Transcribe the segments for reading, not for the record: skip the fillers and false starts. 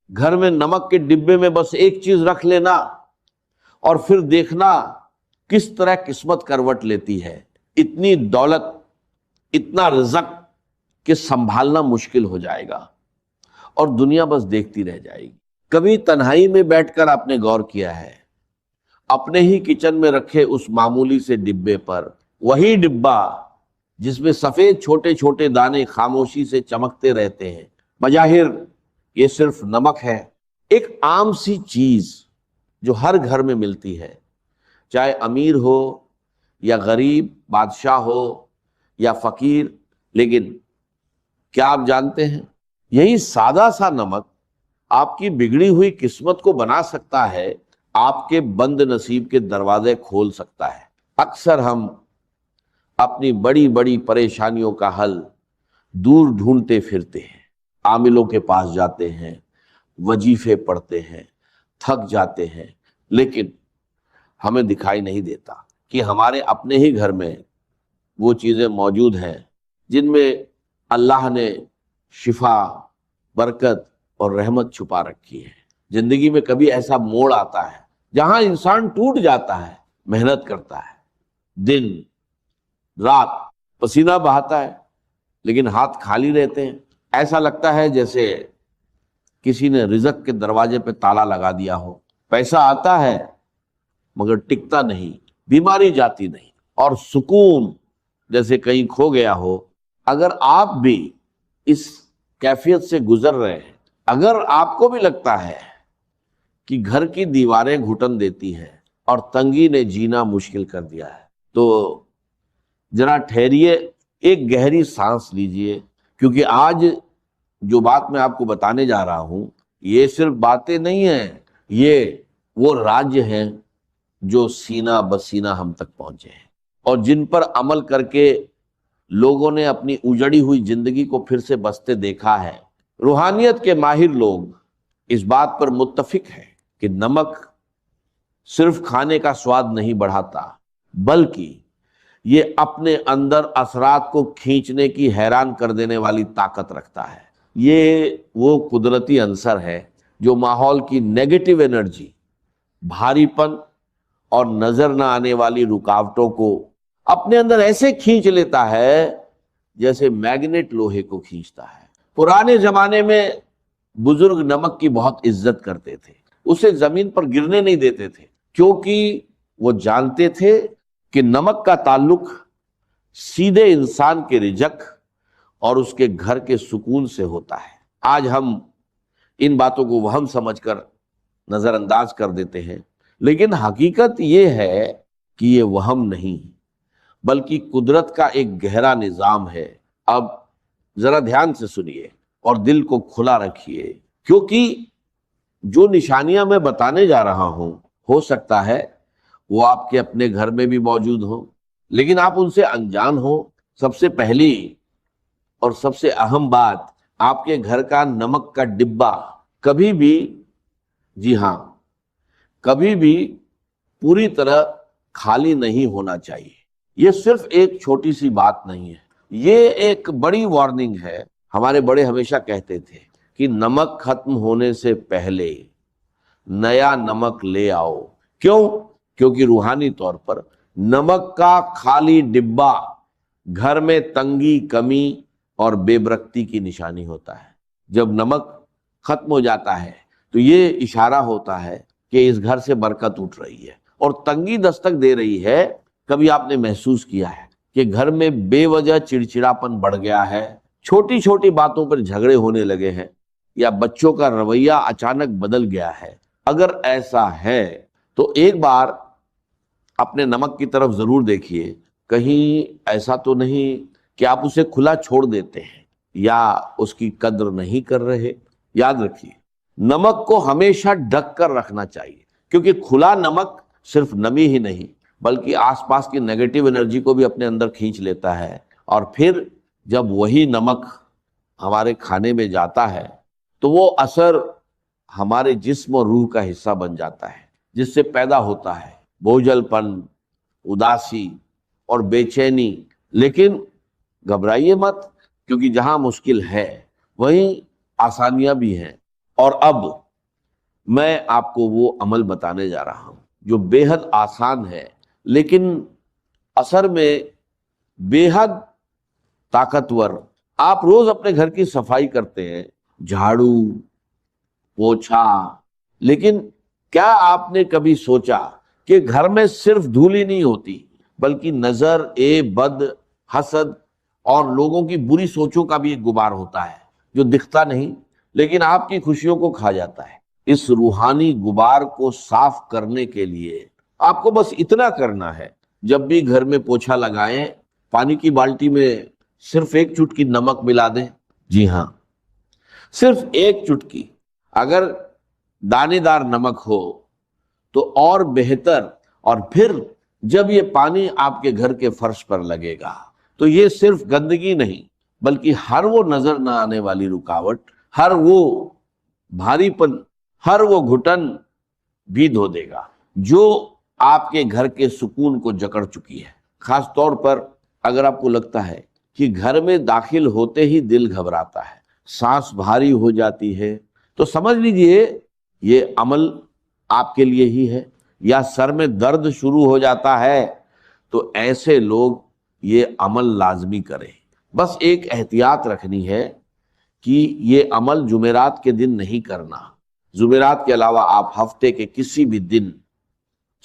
گھر میں نمک کے ڈبے میں بس ایک چیز رکھ لینا اور پھر دیکھنا کس طرح قسمت کروٹ لیتی ہے. اتنی دولت، اتنا رزق کہ سنبھالنا مشکل ہو جائے گا اور دنیا بس دیکھتی رہ جائے گی. کبھی تنہائی میں بیٹھ کر آپ نے غور کیا ہے اپنے ہی کچن میں رکھے اس معمولی سے ڈبے پر، وہی ڈبہ جس میں سفید چھوٹے چھوٹے دانے خاموشی سے چمکتے رہتے ہیں، بظاہر یہ صرف نمک ہے، ایک عام سی چیز جو ہر گھر میں ملتی ہے، چاہے امیر ہو یا غریب، بادشاہ ہو یا فقیر. لیکن کیا آپ جانتے ہیں یہی سادہ سا نمک آپ کی بگڑی ہوئی قسمت کو بنا سکتا ہے، آپ کے بند نصیب کے دروازے کھول سکتا ہے. اکثر ہم اپنی بڑی بڑی پریشانیوں کا حل دور ڈھونڈتے پھرتے ہیں، عاملوں کے پاس جاتے ہیں، وظیفے پڑھتے ہیں، تھک جاتے ہیں، لیکن ہمیں دکھائی نہیں دیتا کہ ہمارے اپنے ہی گھر میں وہ چیزیں موجود ہیں جن میں اللہ نے شفا، برکت اور رحمت چھپا رکھی ہے. زندگی میں کبھی ایسا موڑ آتا ہے جہاں انسان ٹوٹ جاتا ہے، محنت کرتا ہے، دن رات پسینہ بہاتا ہے، لیکن ہاتھ خالی رہتے ہیں. ایسا لگتا ہے جیسے کسی نے رزق کے دروازے پہ تالا لگا دیا ہو. پیسہ آتا ہے مگر ٹکتا نہیں، بیماری جاتی نہیں، اور سکون جیسے کہیں کھو گیا ہو. اگر آپ بھی اس کیفیت سے گزر رہے ہیں، اگر آپ کو بھی لگتا ہے کہ گھر کی دیواریں گھٹن دیتی ہیں اور تنگی نے جینا مشکل کر دیا ہے، تو ذرا ٹھہریے، ایک گہری سانس لیجئے، کیونکہ آج جو بات میں آپ کو بتانے جا رہا ہوں یہ صرف باتیں نہیں ہیں، یہ وہ راج ہیں جو سینہ بسینہ ہم تک پہنچے ہیں اور جن پر عمل کر کے لوگوں نے اپنی اجڑی ہوئی زندگی کو پھر سے بستے دیکھا ہے. روحانیت کے ماہر لوگ اس بات پر متفق ہیں کہ نمک صرف کھانے کا سواد نہیں بڑھاتا، بلکہ یہ اپنے اندر اثرات کو کھینچنے کی حیران کر دینے والی طاقت رکھتا ہے. یہ وہ قدرتی عنصر ہے جو ماحول کی نیگیٹو انرجی، بھاری پن اور نظر نہ آنے والی رکاوٹوں کو اپنے اندر ایسے کھینچ لیتا ہے جیسے میگنیٹ لوہے کو کھینچتا ہے. پرانے زمانے میں بزرگ نمک کی بہت عزت کرتے تھے، اسے زمین پر گرنے نہیں دیتے تھے، کیونکہ وہ جانتے تھے کہ نمک کا تعلق سیدھے انسان کے رزق اور اس کے گھر کے سکون سے ہوتا ہے. آج ہم ان باتوں کو وہم سمجھ کر نظر انداز کر دیتے ہیں، لیکن حقیقت یہ ہے کہ یہ وہم نہیں بلکہ قدرت کا ایک گہرا نظام ہے. اب ذرا دھیان سے سنیے اور دل کو کھلا رکھیے، کیونکہ جو نشانیاں میں بتانے جا رہا ہوں ہو سکتا ہے وہ آپ کے اپنے گھر میں بھی موجود ہوں، لیکن آپ ان سے انجان ہوں. سب سے پہلی اور سب سے اہم بات، آپ کے گھر کا نمک کا ڈبہ کبھی بھی، جی ہاں، کبھی بھی پوری طرح خالی نہیں ہونا چاہیے. یہ صرف ایک چھوٹی سی بات نہیں ہے، یہ ایک بڑی وارننگ ہے. ہمارے بڑے ہمیشہ کہتے تھے کہ نمک ختم ہونے سے پہلے نیا نمک لے آؤ. کیوں؟ کیونکہ روحانی طور پر نمک کا خالی ڈبہ گھر میں تنگی، کمی اور بے برکتی کی نشانی ہوتا ہے. جب نمک ختم ہو جاتا ہے تو یہ اشارہ ہوتا ہے کہ اس گھر سے برکت اٹھ رہی ہے اور تنگی دستک دے رہی ہے. کبھی آپ نے محسوس کیا ہے کہ گھر میں بے وجہ چڑچڑاپن بڑھ گیا ہے، چھوٹی چھوٹی باتوں پر جھگڑے ہونے لگے ہیں، یا بچوں کا رویہ اچانک بدل گیا ہے؟ اگر ایسا ہے تو ایک بار اپنے نمک کی طرف ضرور دیکھیے، کہیں ایسا تو نہیں کہ آپ اسے کھلا چھوڑ دیتے ہیں یا اس کی قدر نہیں کر رہے. یاد رکھیے، نمک کو ہمیشہ ڈھک کر رکھنا چاہیے، کیونکہ کھلا نمک صرف نمی ہی نہیں بلکہ آس پاس کی نیگیٹو انرجی کو بھی اپنے اندر کھینچ لیتا ہے، اور پھر جب وہی نمک ہمارے کھانے میں جاتا ہے تو وہ اثر ہمارے جسم اور روح کا حصہ بن جاتا ہے، جس سے پیدا ہوتا ہے بوجھل پن، اداسی اور بے چینی. لیکن گھبرائیے مت، کیونکہ جہاں مشکل ہے وہیں آسانیاں بھی ہیں، اور اب میں آپ کو وہ عمل بتانے جا رہا ہوں جو بے حد آسان ہے لیکن اثر میں بے حد طاقتور۔ آپ روز اپنے گھر کی صفائی کرتے ہیں، جھاڑو، پوچھا، لیکن کیا آپ نے کبھی سوچا کہ گھر میں صرف دھول ہی نہیں ہوتی بلکہ نظر بد، حسد اور لوگوں کی بری سوچوں کا بھی ایک غبار ہوتا ہے جو دکھتا نہیں لیکن آپ کی خوشیوں کو کھا جاتا ہے۔ اس روحانی غبار کو صاف کرنے کے لیے آپ کو بس اتنا کرنا ہے، جب بھی گھر میں پوچھا لگائیں پانی کی بالٹی میں صرف ایک چٹکی نمک ملا دیں۔ جی ہاں، صرف ایک چٹکی۔ اگر دانے دار نمک ہو تو اور بہتر، اور پھر جب یہ پانی آپ کے گھر کے فرش پر لگے گا تو یہ صرف گندگی نہیں بلکہ ہر وہ نظر نہ آنے والی رکاوٹ، ہر وہ بھاری پن، ہر وہ گھٹن بھی دھو دے گا جو آپ کے گھر کے سکون کو جکڑ چکی ہے۔ خاص طور پر اگر آپ کو لگتا ہے کہ گھر میں داخل ہوتے ہی دل گھبراتا ہے، سانس بھاری ہو جاتی ہے، تو سمجھ لیجئے یہ عمل آپ کے لیے ہی ہے۔ یا سر میں درد شروع ہو جاتا ہے تو ایسے لوگ یہ عمل لازمی کریں۔ بس ایک احتیاط رکھنی ہے کہ یہ عمل جمعرات کے دن نہیں کرنا۔ جمعرات کے علاوہ آپ ہفتے کے کسی بھی دن،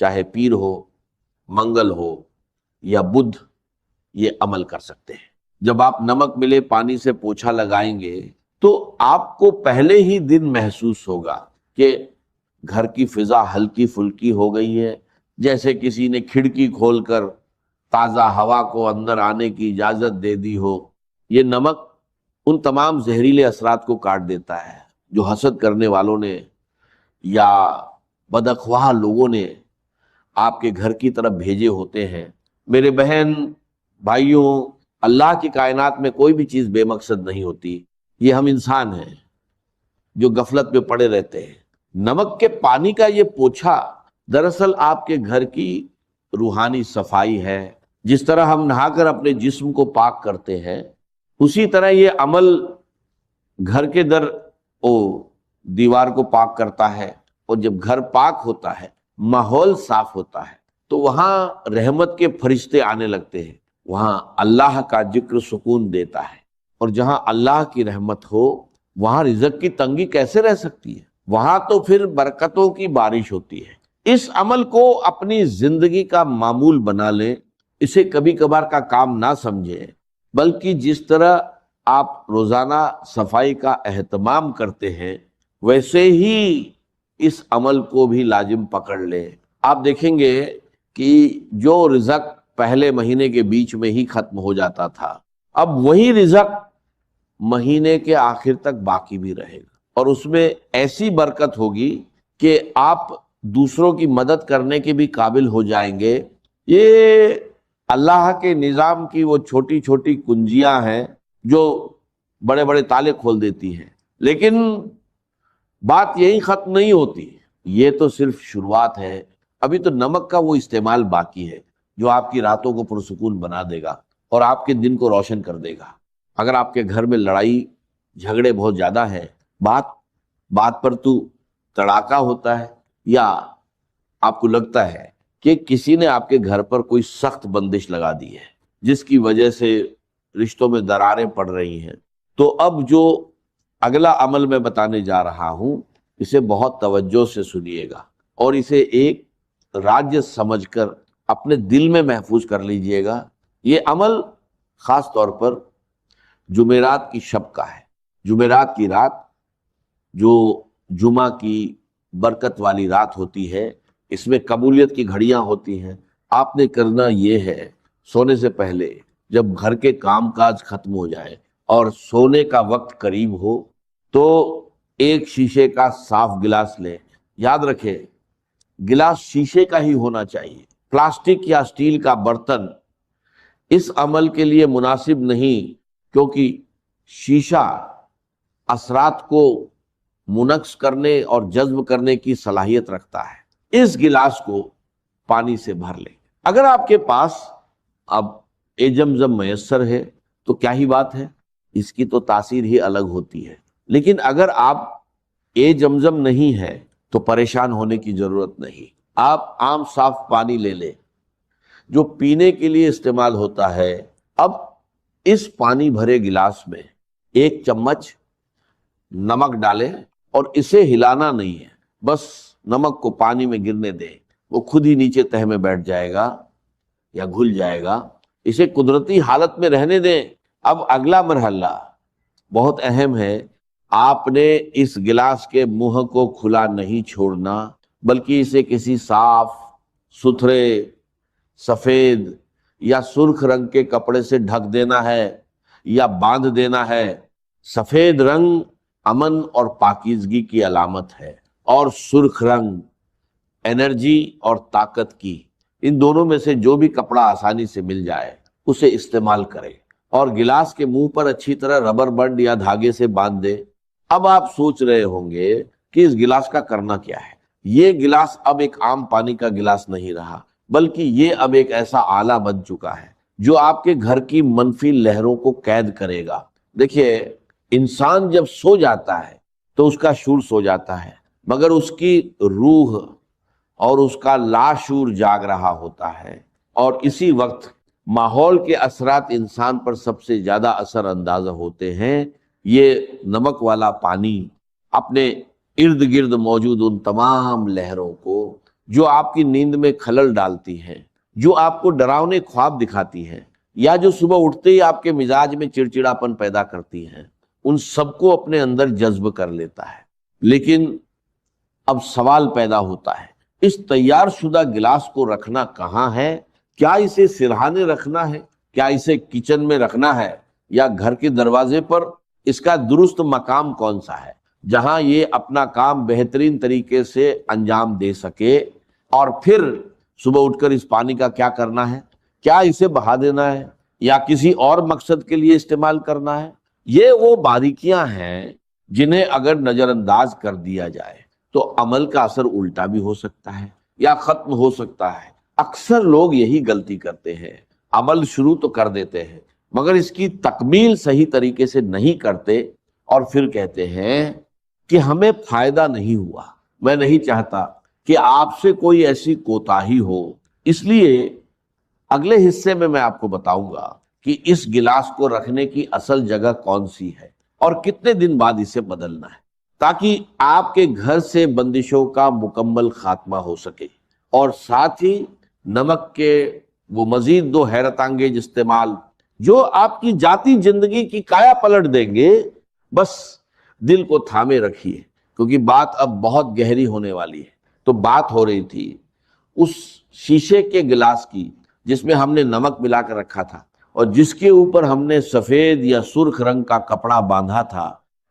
چاہے پیر ہو، منگل ہو یا بدھ، یہ عمل کر سکتے ہیں۔ جب آپ نمک ملے پانی سے پوچھا لگائیں گے تو آپ کو پہلے ہی دن محسوس ہوگا کہ گھر کی فضا ہلکی پھلکی ہو گئی ہے، جیسے کسی نے کھڑکی کھول کر تازہ ہوا کو اندر آنے کی اجازت دے دی ہو۔ یہ نمک ان تمام زہریلے اثرات کو کاٹ دیتا ہے جو حسد کرنے والوں نے یا بدخواہ لوگوں نے آپ کے گھر کی طرف بھیجے ہوتے ہیں۔ میرے بہن بھائیوں، اللہ کی کائنات میں کوئی بھی چیز بے مقصد نہیں ہوتی، یہ ہم انسان ہیں جو غفلت میں پڑے رہتے ہیں۔ نمک کے پانی کا یہ پوچھا دراصل آپ کے گھر کی روحانی صفائی ہے۔ جس طرح ہم نہا کر اپنے جسم کو پاک کرتے ہیں، اسی طرح یہ عمل گھر کے دیوار کو پاک کرتا ہے، اور جب گھر پاک ہوتا ہے، ماحول صاف ہوتا ہے، تو وہاں رحمت کے فرشتے آنے لگتے ہیں، وہاں اللہ کا ذکر سکون دیتا ہے، اور جہاں اللہ کی رحمت ہو وہاں رزق کی تنگی کیسے رہ سکتی ہے؟ وہاں تو پھر برکتوں کی بارش ہوتی ہے۔ اس عمل کو اپنی زندگی کا معمول بنا لیں، اسے کبھی کبھار کا کام نہ سمجھیں، بلکہ جس طرح آپ روزانہ صفائی کا اہتمام کرتے ہیں ویسے ہی اس عمل کو بھی لازم پکڑ لیں۔ آپ دیکھیں گے کہ جو رزق پہلے مہینے کے بیچ میں ہی ختم ہو جاتا تھا، اب وہی رزق مہینے کے آخر تک باقی بھی رہے گا، اور اس میں ایسی برکت ہوگی کہ آپ دوسروں کی مدد کرنے کے بھی قابل ہو جائیں گے۔ یہ اللہ کے نظام کی وہ چھوٹی چھوٹی کنجیاں ہیں جو بڑے بڑے تالے کھول دیتی ہیں، لیکن بات یہی ختم نہیں ہوتی، یہ تو صرف شروعات ہے۔ ابھی تو نمک کا وہ استعمال باقی ہے جو آپ کی راتوں کو پرسکون بنا دے گا اور آپ کے دن کو روشن کر دے گا۔ اگر آپ کے گھر میں لڑائی جھگڑے بہت زیادہ ہے، بات پر تو تڑاکا ہوتا ہے، یا آپ کو لگتا ہے کہ کسی نے آپ کے گھر پر کوئی سخت بندش لگا دی ہے جس کی وجہ سے رشتوں میں دراریں پڑ رہی ہیں، تو اب جو اگلا عمل میں بتانے جا رہا ہوں اسے بہت توجہ سے سنیے گا، اور اسے ایک راج سمجھ کر اپنے دل میں محفوظ کر لیجئے گا۔ یہ عمل خاص طور پر جمعرات کی شب کا ہے۔ جمعرات کی رات جو جمعہ کی برکت والی رات ہوتی ہے، اس میں قبولیت کی گھڑیاں ہوتی ہیں۔ آپ نے کرنا یہ ہے، سونے سے پہلے جب گھر کے کام کاج ختم ہو جائے اور سونے کا وقت قریب ہو تو ایک شیشے کا صاف گلاس لیں۔ یاد رکھیں گلاس شیشے کا ہی ہونا چاہیے، پلاسٹک یا اسٹیل کا برتن اس عمل کے لیے مناسب نہیں، کیونکہ شیشہ اثرات کو منعکس کرنے اور جذب کرنے کی صلاحیت رکھتا ہے۔ اس گلاس کو پانی سے بھر لیں۔ اگر آپ کے پاس اب زمزم میسر ہے تو کیا ہی بات ہے، اس کی تو تاثیر ہی الگ ہوتی ہے، لیکن اگر آپ اے زمزم نہیں ہے تو پریشان ہونے کی ضرورت نہیں. آپ عام صاف پانی لے لیں جو پینے کے لیے استعمال ہوتا ہے. اب اس پانی بھرے گلاس میں 1 چمچ نمک ڈالیں اور اسے ہلانا نہیں ہے، بس نمک کو پانی میں گرنے دیں، وہ خود ہی نیچے تہہ میں بیٹھ جائے گا یا گھل جائے گا. اسے قدرتی حالت میں رہنے دیں. اب اگلا مرحلہ بہت اہم ہے. آپ نے اس گلاس کے منہ کو کھلا نہیں چھوڑنا، بلکہ اسے کسی صاف ستھرے سفید یا سرخ رنگ کے کپڑے سے ڈھک دینا ہے یا باندھ دینا ہے. سفید رنگ امن اور پاکیزگی کی علامت ہے، اور سرخ رنگ انرجی اور طاقت کی. ان دونوں میں سے جو بھی کپڑا آسانی سے مل جائے اسے استعمال کریں اور گلاس کے منہ پر اچھی طرح ربر بینڈ یا دھاگے سے باندھ دیں. اب آپ سوچ رہے ہوں گے کہ اس گلاس کا کرنا کیا ہے. یہ گلاس اب ایک عام پانی کا گلاس نہیں رہا، بلکہ یہ اب ایک ایسا آلہ بن چکا ہے جو آپ کے گھر کی منفی لہروں کو قید کرے گا. دیکھیے، انسان جب سو جاتا ہے تو اس کا شعور سو جاتا ہے، مگر اس کی روح اور اس کا لاشعور جاگ رہا ہوتا ہے. اور اسی وقت ماحول کے اثرات انسان پر سب سے زیادہ اثر انداز ہوتے ہیں. یہ نمک والا پانی اپنے ارد گرد موجود ان تمام لہروں کو جو آپ کی نیند میں خلل ڈالتی ہیں، جو آپ کو ڈراؤنے خواب دکھاتی ہیں، یا جو صبح اٹھتے ہی آپ کے مزاج میں چڑچڑاپن پیدا کرتی ہیں، ان سب کو اپنے اندر جذب کر لیتا ہے. لیکن اب سوال پیدا ہوتا ہے، اس تیار شدہ گلاس کو رکھنا کہاں ہے؟ کیا اسے سرہانے رکھنا ہے؟ کیا اسے کچن میں رکھنا ہے؟ یا گھر کے دروازے پر؟ اس کا درست مقام کون سا ہے جہاں یہ اپنا کام بہترین طریقے سے انجام دے سکے؟ اور پھر صبح اٹھ کر اس پانی کا کیا کرنا ہے؟ کیا اسے بہا دینا ہے یا کسی اور مقصد کے لیے استعمال کرنا ہے؟ یہ وہ باریکیاں ہیں جنہیں اگر نظر انداز کر دیا جائے تو عمل کا اثر الٹا بھی ہو سکتا ہے یا ختم ہو سکتا ہے. اکثر لوگ یہی غلطی کرتے ہیں، عمل شروع تو کر دیتے ہیں مگر اس کی تکمیل صحیح طریقے سے نہیں کرتے، اور پھر کہتے ہیں کہ ہمیں فائدہ نہیں ہوا. میں نہیں چاہتا کہ آپ سے کوئی ایسی کوتاہی ہو، اس لیے اگلے حصے میں آپ کو بتاؤں گا کہ اس گلاس کو رکھنے کی اصل جگہ کون سی ہے اور کتنے دن بعد اسے بدلنا ہے، تاکہ آپ کے گھر سے بندشوں کا مکمل خاتمہ ہو سکے، اور ساتھ ہی نمک کے وہ مزید 2 حیرت انگیز استعمال جو آپ کی ذاتی زندگی کی کایا پلٹ دیں گے. بس دل کو تھامے رکھیے، کیونکہ بات اب بہت گہری ہونے والی ہے. تو بات ہو رہی تھی اس شیشے کے گلاس کی جس میں ہم نے نمک ملا کر رکھا تھا اور جس کے اوپر ہم نے سفید یا سرخ رنگ کا کپڑا باندھا تھا.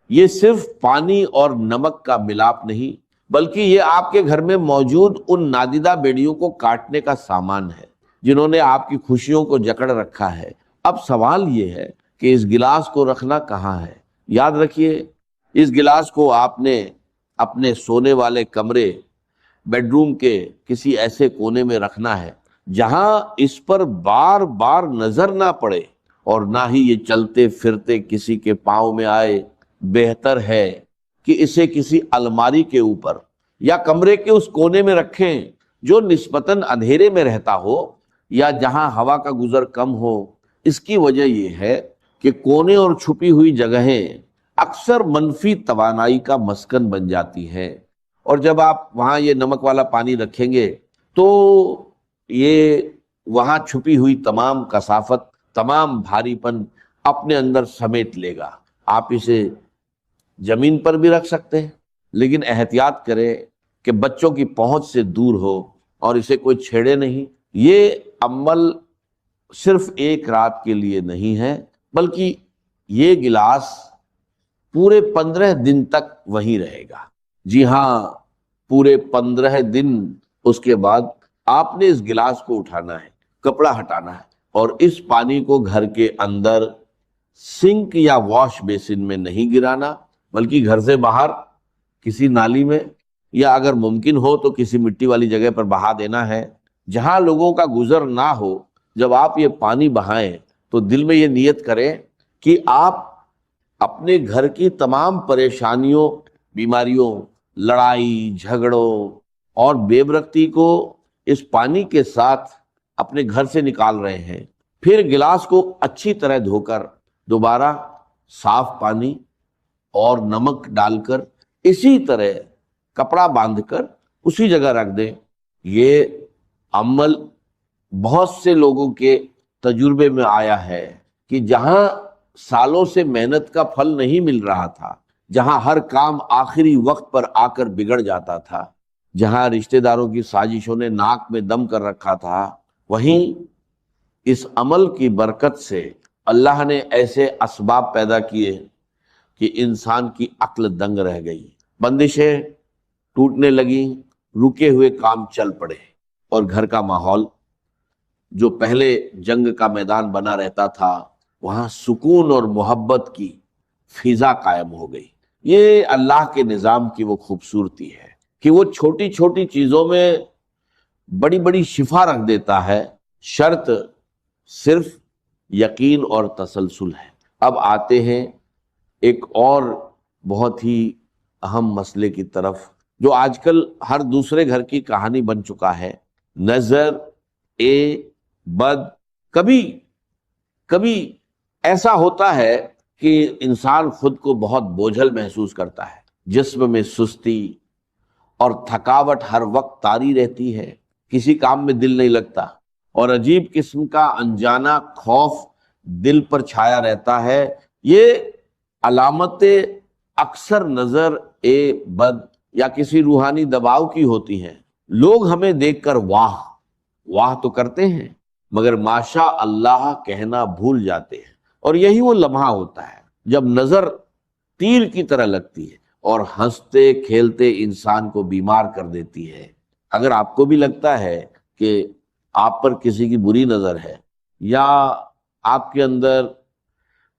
یہ صرف پانی اور نمک کا ملاپ نہیں، بلکہ یہ آپ کے گھر میں موجود ان نادیدہ بیڑیوں کو کاٹنے کا سامان ہے جنہوں نے آپ کی خوشیوں کو جکڑ رکھا ہے. اب سوال یہ ہے کہ اس گلاس کو رکھنا کہاں ہے؟ یاد رکھیے، اس گلاس کو آپ نے اپنے سونے والے کمرے، بیڈ روم کے کسی ایسے کونے میں رکھنا ہے جہاں اس پر بار بار نظر نہ پڑے اور نہ ہی یہ چلتے پھرتے کسی کے پاؤں میں آئے. بہتر ہے کہ اسے کسی الماری کے اوپر یا کمرے کے اس کونے میں رکھیں جو نسبتاً اندھیرے میں رہتا ہو یا جہاں ہوا کا گزر کم ہو. اس کی وجہ یہ ہے کہ کونے اور چھپی ہوئی جگہیں اکثر منفی توانائی کا مسکن بن جاتی ہیں، اور جب آپ وہاں یہ نمک والا پانی رکھیں گے تو یہ وہاں چھپی ہوئی تمام کثافت، تمام بھاری پن اپنے اندر سمیٹ لے گا. آپ اسے زمین پر بھی رکھ سکتے ہیں، لیکن احتیاط کریں کہ بچوں کی پہنچ سے دور ہو اور اسے کوئی چھیڑے نہیں. یہ عمل صرف 1 رات کے لیے نہیں ہے، بلکہ یہ گلاس پورے 15 دن تک وہیں رہے گا. جی ہاں، پورے 15 دن. اس کے بعد آپ نے اس گلاس کو اٹھانا ہے، کپڑا ہٹانا ہے، اور اس پانی کو گھر کے اندر سنک یا واش بیسن میں نہیں گرانا، بلکہ گھر سے باہر کسی نالی میں، یا اگر ممکن ہو تو کسی مٹی والی جگہ پر بہا دینا ہے جہاں لوگوں کا گزر نہ ہو. جب آپ یہ پانی بہائیں تو دل میں یہ نیت کریں کہ آپ اپنے گھر کی تمام پریشانیوں بیماریوں، لڑائی جھگڑوں اور بے برکتی کو اس پانی کے ساتھ اپنے گھر سے نکال رہے ہیں، پھر گلاس کو اچھی طرح دھو کر دوبارہ صاف پانی اور نمک ڈال کر اسی طرح کپڑا باندھ کر اسی جگہ رکھ دیں۔ یہ عمل بہت سے لوگوں کے تجربے میں آیا ہے کہ جہاں سالوں سے محنت کا پھل نہیں مل رہا تھا، جہاں ہر کام آخری وقت پر آ کر بگڑ جاتا تھا، جہاں رشتہ داروں کی سازشوں نے ناک میں دم کر رکھا تھا، وہیں اس عمل کی برکت سے اللہ نے ایسے اسباب پیدا کیے کہ انسان کی عقل دنگ رہ گئی، بندشیں ٹوٹنے لگیں، رکے ہوئے کام چل پڑے، اور گھر کا ماحول جو پہلے جنگ کا میدان بنا رہتا تھا وہاں سکون اور محبت کی فضا قائم ہو گئی۔ یہ اللہ کے نظام کی وہ خوبصورتی ہے کہ وہ چھوٹی چھوٹی چیزوں میں بڑی بڑی شفا رکھ دیتا ہے، شرط صرف یقین اور تسلسل ہے۔ اب آتے ہیں ایک اور بہت ہی اہم مسئلے کی طرف جو آج کل ہر دوسرے گھر کی کہانی بن چکا ہے۔ نظر بد کبھی کبھی ایسا ہوتا ہے کہ انسان خود کو بہت بوجھل محسوس کرتا ہے، جسم میں سستی اور تھکاوٹ ہر وقت طاری رہتی ہے، کسی کام میں دل نہیں لگتا، اور عجیب قسم کا انجانا خوف دل پر چھایا رہتا ہے۔ یہ علامتیں اکثر نظر بد یا کسی روحانی دباؤ کی ہوتی ہیں۔ لوگ ہمیں دیکھ کر واہ واہ تو کرتے ہیں مگر ماشاء اللہ کہنا بھول جاتے ہیں، اور یہی وہ لمحہ ہوتا ہے جب نظر تیر کی طرح لگتی ہے اور ہنستے کھیلتے انسان کو بیمار کر دیتی ہے۔ اگر آپ کو بھی لگتا ہے کہ آپ پر کسی کی بری نظر ہے یا آپ کے اندر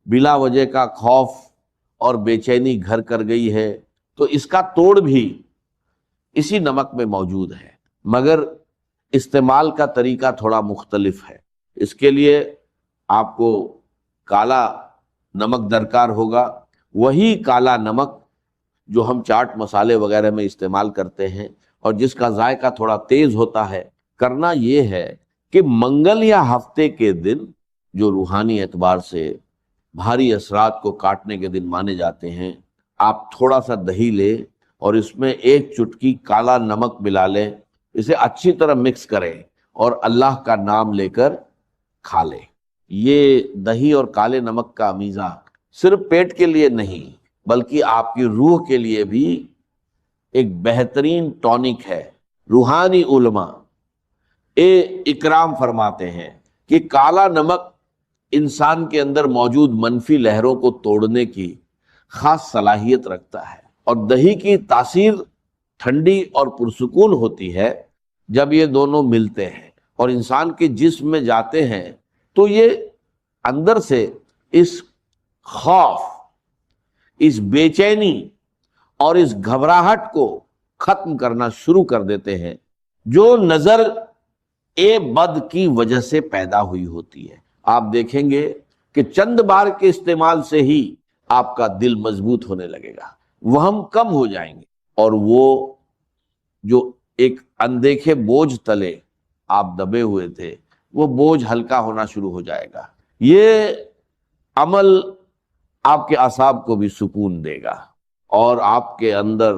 بلا وجہ کا خوف اور بے چینی گھر کر گئی ہے تو اس کا توڑ بھی اسی نمک میں موجود ہے، مگر استعمال کا طریقہ تھوڑا مختلف ہے۔ اس کے لیے آپ کو کالا نمک درکار ہوگا، وہی کالا نمک جو ہم چاٹ مسالے وغیرہ میں استعمال کرتے ہیں اور جس کا ذائقہ تھوڑا تیز ہوتا ہے۔ کرنا یہ ہے کہ منگل یا ہفتے کے دن جو روحانی اعتبار سے بھاری اثرات کو کاٹنے کے دن مانے جاتے ہیں، آپ تھوڑا سا دہی لیں اور اس میں ایک چٹکی کالا نمک ملا لیں، اسے اچھی طرح مکس کریں اور اللہ کا نام لے کر کھا لیں۔ یہ دہی اور کالے نمک کا امیزہ صرف پیٹ کے لیے نہیں بلکہ آپ کی روح کے لیے بھی ایک بہترین ٹونک ہے۔ روحانی علماء اکرام فرماتے ہیں کہ کالا نمک انسان کے اندر موجود منفی لہروں کو توڑنے کی خاص صلاحیت رکھتا ہے، اور دہی کی تاثیر ٹھنڈی اور پرسکون ہوتی ہے جب یہ دونوں ملتے ہیں اور انسان کے جسم میں جاتے ہیں تو یہ اندر سے اس خوف، اس بے چینی اور اس گھبراہٹ کو ختم کرنا شروع کر دیتے ہیں جو نظر بد کی وجہ سے پیدا ہوئی ہوتی ہے۔ آپ دیکھیں گے کہ چند بار کے استعمال سے ہی آپ کا دل مضبوط ہونے لگے گا، وہم کم ہو جائیں گے، اور وہ جو ایک اندیکھے بوجھ تلے آپ دبے ہوئے تھے وہ بوجھ ہلکا ہونا شروع ہو جائے گا۔ یہ عمل آپ کے اعصاب کو بھی سکون دے گا اور آپ کے اندر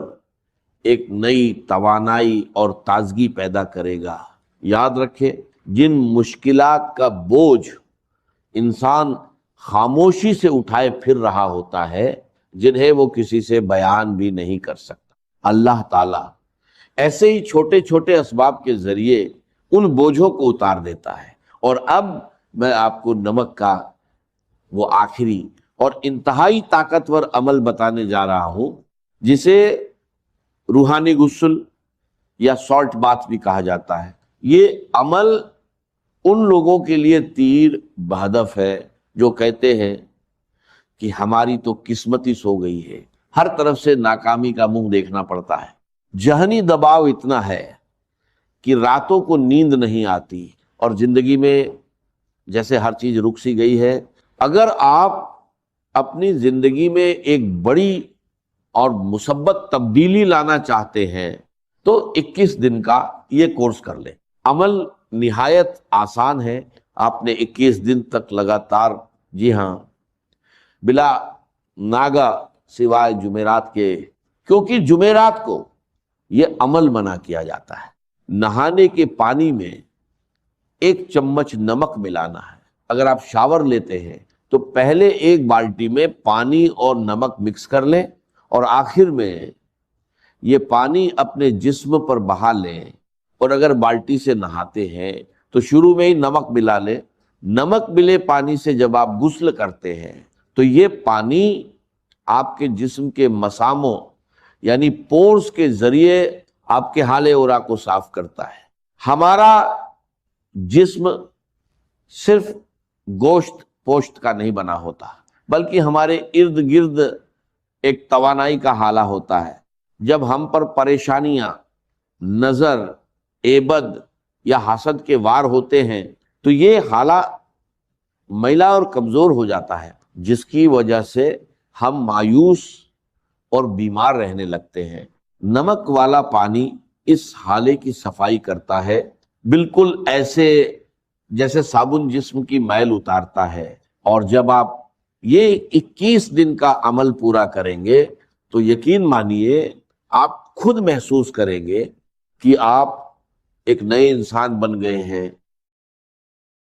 ایک نئی توانائی اور تازگی پیدا کرے گا۔ یاد رکھیں، جن مشکلات کا بوجھ انسان خاموشی سے اٹھائے پھر رہا ہوتا ہے، جنہیں وہ کسی سے بیان بھی نہیں کر سکتا، اللہ تعالیٰ ایسے ہی چھوٹے چھوٹے اسباب کے ذریعے ان بوجھوں کو اتار دیتا ہے۔ اور اب میں آپ کو نمک کا وہ آخری اور انتہائی طاقتور عمل بتانے جا رہا ہوں جسے روحانی غسل یا سالٹ باتھ بھی کہا جاتا ہے۔ یہ عمل ان لوگوں کے لیے تیر بہدف ہے جو کہتے ہیں کہ ہماری تو قسمت ہی سو گئی ہے، ہر طرف سے ناکامی کا منہ دیکھنا پڑتا ہے، ذہنی دباؤ اتنا ہے کہ راتوں کو نیند نہیں آتی اور زندگی میں جیسے ہر چیز رک سی گئی ہے۔ اگر آپ اپنی زندگی میں ایک بڑی اور مثبت تبدیلی لانا چاہتے ہیں تو 21 دن کا یہ کورس کر لیں۔ عمل نہایت آسان ہے، آپ نے 21 دن تک لگاتار، جی ہاں، بلا ناگا سوائے جمعرات کے، کیونکہ جمعرات کو یہ عمل منع کیا جاتا ہے۔ نہانے کے پانی میں 1 چمچ نمک ملانا ہے۔ اگر آپ شاور لیتے ہیں تو پہلے 1 بالٹی میں پانی اور نمک مکس کر لیں اور آخر میں یہ پانی اپنے جسم پر بہا لیں، اور اگر بالٹی سے نہاتے ہیں تو شروع میں ہی نمک ملا لیں۔ نمک ملے پانی سے جب آپ غسل کرتے ہیں تو یہ پانی آپ کے جسم کے مساموں یعنی پورز کے ذریعے آپ کے حال اورا کو صاف کرتا ہے۔ ہمارا جسم صرف گوشت پوشت کا نہیں بنا ہوتا، بلکہ ہمارے ارد گرد ایک توانائی کا حالہ ہوتا ہے۔ جب ہم پر پریشانیاں، نظر، عیبد یا حسد کے وار ہوتے ہیں تو یہ حالہ میلا اور کمزور ہو جاتا ہے، جس کی وجہ سے ہم مایوس اور بیمار رہنے لگتے ہیں۔ نمک والا پانی اس حالے کی صفائی کرتا ہے، بالکل ایسے جیسے صابن جسم کی میل اتارتا ہے۔ اور جب آپ یہ 21 دن کا عمل پورا کریں گے تو یقین مانیے آپ خود محسوس کریں گے کہ آپ ایک نئے انسان بن گئے ہیں،